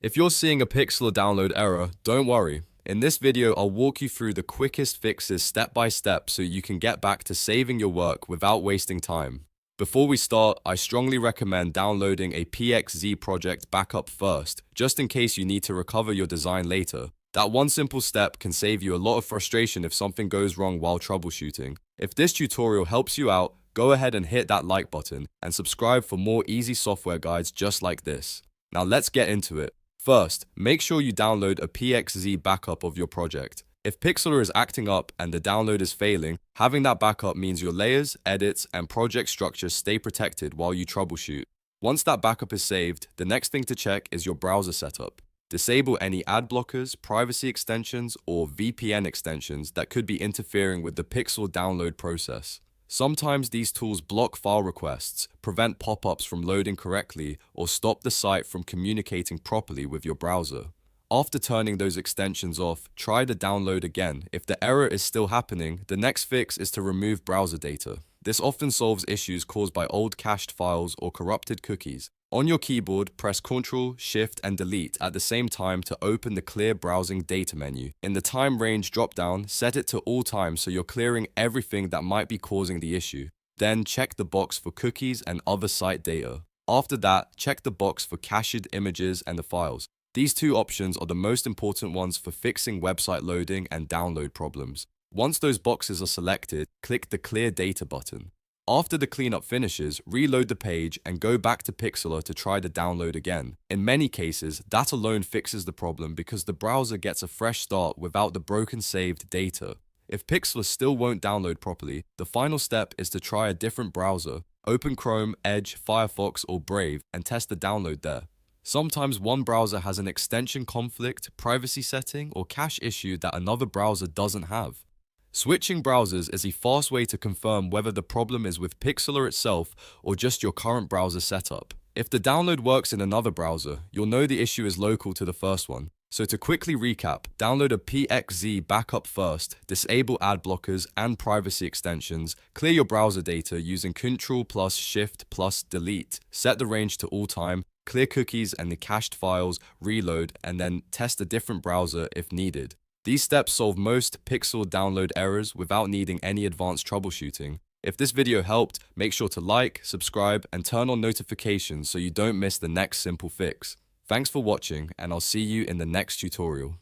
If you're seeing a Pixlr download error, don't worry. In this video, I'll walk you through the quickest fixes step by step so you can get back to saving your work without wasting time. Before we start, I strongly recommend downloading a PXZ project backup first, just in case you need to recover your design later. That one simple step can save you a lot of frustration if something goes wrong while troubleshooting. If this tutorial helps you out, go ahead and hit that like button and subscribe for more easy software guides just like this. Now let's get into it. First, make sure you download a PXZ backup of your project. If Pixlr is acting up and the download is failing, having that backup means your layers, edits, and project structures stay protected while you troubleshoot. Once that backup is saved, the next thing to check is your browser setup. Disable any ad blockers, privacy extensions, or VPN extensions that could be interfering with the Pixlr download process. Sometimes these tools block file requests, prevent pop-ups from loading correctly, or stop the site from communicating properly with your browser. After turning those extensions off, try the download again. If the error is still happening, the next fix is to remove browser data. This often solves issues caused by old cached files or corrupted cookies. On your keyboard, press Ctrl, Shift, and Delete at the same time to open the Clear Browsing Data menu. In the Time Range dropdown, set it to all time so you're clearing everything that might be causing the issue. Then check the box for cookies and other site data. After that, check the box for cached images and the files. These two options are the most important ones for fixing website loading and download problems. Once those boxes are selected, click the Clear Data button. After the cleanup finishes, reload the page and go back to Pixlr to try the download again. In many cases, that alone fixes the problem because the browser gets a fresh start without the broken saved data. If Pixlr still won't download properly, the final step is to try a different browser. Open Chrome, Edge, Firefox, or Brave and test the download there. Sometimes one browser has an extension conflict, privacy setting, or cache issue that another browser doesn't have. Switching browsers is a fast way to confirm whether the problem is with Pixlr itself or just your current browser setup. If the download works in another browser, you'll know the issue is local to the first one. So to quickly recap, download a PXZ backup first, disable ad blockers and privacy extensions, clear your browser data using Ctrl plus Shift plus Delete, set the range to all time, clear cookies and the cached files, reload, and then test a different browser if needed. These steps solve most Pixlr download errors without needing any advanced troubleshooting. If this video helped, make sure to like, subscribe, and turn on notifications so you don't miss the next simple fix. Thanks for watching, and I'll see you in the next tutorial.